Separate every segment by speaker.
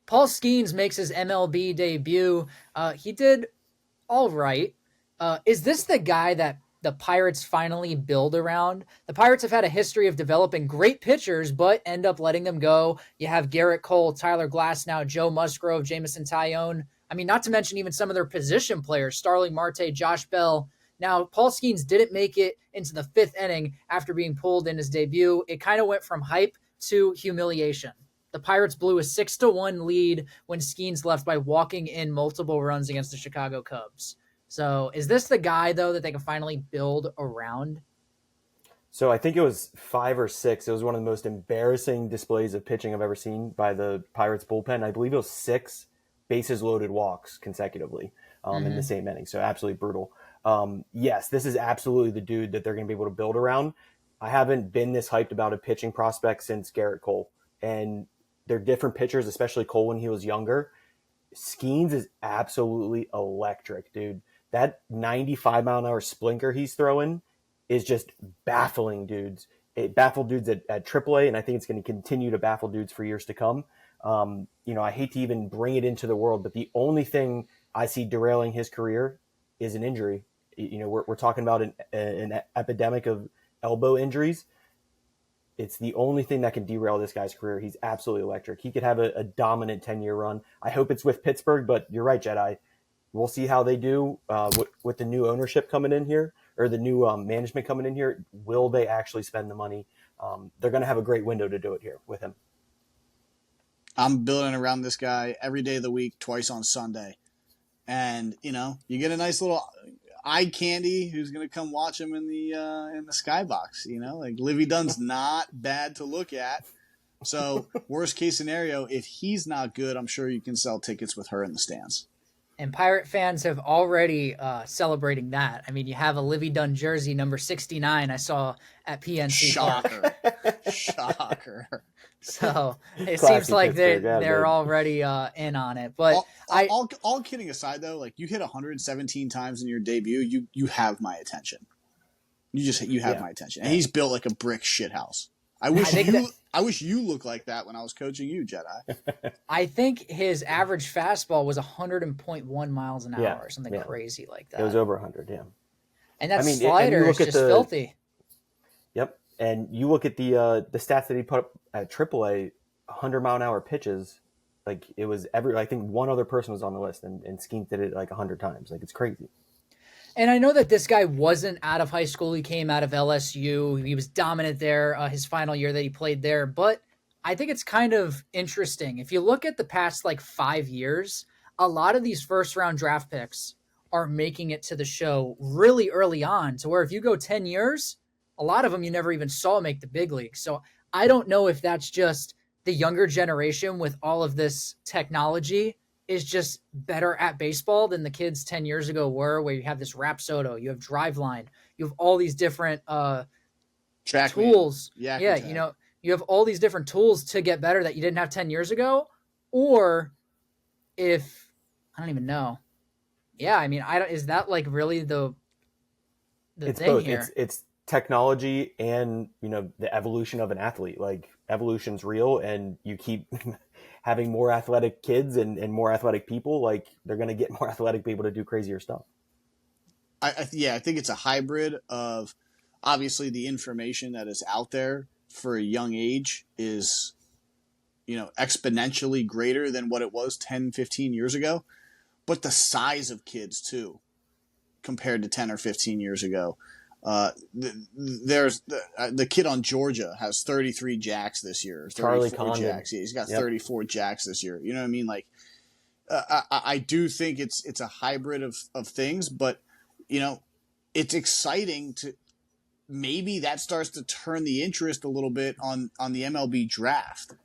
Speaker 1: Paul Skenes makes his MLB debut. He did all right. Is this the guy that the Pirates finally build around? The Pirates have had a history of developing great pitchers, but end up letting them go. You have Garrett Cole, Tyler Glasnow, Joe Musgrove, Jamison Tyone. I mean, not to mention even some of their position players, Starling Marte, Josh Bell. Now, Paul Skenes didn't make it into the fifth inning after being pulled in his debut. It kind of went from hype to humiliation. The Pirates blew a 6-1 lead when Skenes left by walking in multiple runs against the Chicago Cubs. So is this the guy, though, that they can finally build around?
Speaker 2: So I think it was 5 or 6. It was one of the most embarrassing displays of pitching I've ever seen by the Pirates bullpen. I believe it was 6 bases loaded walks consecutively in the same inning. So absolutely brutal. Yes, this is absolutely the dude that they're going to be able to build around. I haven't been this hyped about a pitching prospect since Garrett Cole. And they're different pitchers, especially Cole when he was younger. Skenes is absolutely electric, dude. That 95-mile-an-hour splinter he's throwing is just baffling dudes. It baffled dudes at AAA, and I think it's going to continue to baffle dudes for years to come. I hate to even bring it into the world, but the only thing I see derailing his career is an injury. We're talking about an epidemic of elbow injuries. It's the only thing that can derail this guy's career. He's absolutely electric. He could have a dominant 10-year run. I hope it's with Pittsburgh, but you're right, Jedi. We'll see how they do with the new ownership coming in here, or the new management coming in here. Will they actually spend the money? They're going to have a great window to do it here with him.
Speaker 3: I'm building around this guy every day of the week, twice on Sunday. And, you get a nice little eye candy who's going to come watch him in the skybox. Like Livy Dunn's not bad to look at. So worst case scenario, if he's not good, I'm sure you can sell tickets with her in the stands.
Speaker 1: And Pirate fans have already celebrating that. I mean, you have a Livy Dunn jersey, number 69, I saw at PNC
Speaker 3: Shocker.
Speaker 1: Park.
Speaker 3: Shocker.
Speaker 1: So it
Speaker 2: Classy
Speaker 1: seems like
Speaker 2: Pittsburgh,
Speaker 1: they're already in on it. But
Speaker 3: all kidding aside, though, like you hit 117 times in your debut, you have my attention. You have my attention, and he's built like a brick shithouse. I wish you looked like that when I was coaching you, Jedi.
Speaker 1: I think his average fastball was 100.1 miles an hour, or something crazy like that.
Speaker 2: It was over 100, yeah.
Speaker 1: And that slider is just filthy.
Speaker 2: Yep. And you look at the stats that he put up at AAA, 100-mile-an-hour pitches. Like it was I think one other person was on the list, and Skenes did it like 100 times. Like it's crazy.
Speaker 1: And I know that this guy wasn't out of high school. He came out of LSU. He was dominant there his final year that he played there. But I think it's kind of interesting. If you look at the past 5 years, a lot of these first-round draft picks are making it to the show really early on, to where if you go 10 years, a lot of them you never even saw make the big leagues. So I don't know if that's just the younger generation with all of this technology is just better at baseball than the kids 10 years ago were, where you have this Rapsodo, you have Driveline, you have all these different tools. You have all these different tools to get better that you didn't have 10 years ago. Or if, I don't even know. Yeah, I mean, is that really the
Speaker 2: it's
Speaker 1: thing
Speaker 2: both.
Speaker 1: here?
Speaker 2: It's technology and, the evolution of an athlete. Like evolution's real, and you keep having more athletic kids and more athletic people, like they're going to get more athletic people to do crazier stuff.
Speaker 3: I think it's a hybrid of obviously the information that is out there for a young age is, exponentially greater than what it was 10, 15 years ago, but the size of kids too, compared to 10 or 15 years ago. There's the kid on Georgia has 33 jacks this year.
Speaker 2: Charlie
Speaker 3: 34
Speaker 2: Condon.
Speaker 3: jacks. Yeah, he's got 34 jacks this year. You know what I mean? Like, I do think it's a hybrid of things, but it's exciting to maybe that starts to turn the interest a little bit on the MLB draft.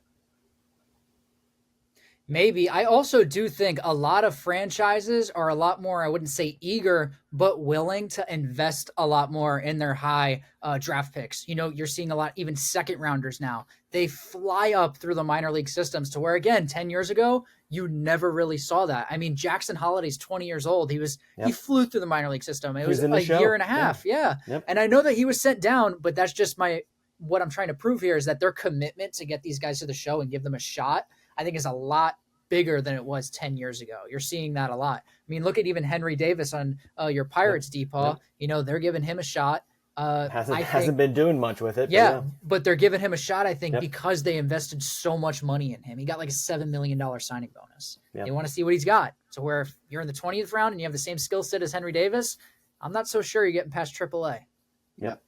Speaker 1: Maybe. I also do think a lot of franchises are a lot more, I wouldn't say eager, but willing to invest a lot more in their high draft picks. You're seeing a lot, even second rounders now. They fly up through the minor league systems to where, again, 10 years ago, you never really saw that. I mean, Jackson Holliday's 20 years old. He flew through the minor league system. It was a year and a half. Yeah. Yep. And I know that he was sent down, but that's just what I'm trying to prove here is that their commitment to get these guys to the show and give them a shot, I think is a lot bigger than it was 10 years ago. You're seeing that a lot. I mean, look at even Henry Davis on your Pirates, Deepaw. You know, they're giving him a shot.
Speaker 2: Hasn't been doing much with it.
Speaker 1: Yeah, but they're giving him a shot, I think,
Speaker 2: Yep.
Speaker 1: because they invested so much money in him. He got like a $7 million signing bonus.
Speaker 2: Yep.
Speaker 1: They want to see what he's got. So where if you're in the 20th round and you have the same skill set as Henry Davis, I'm not so sure you're getting past AAA.
Speaker 2: Yep.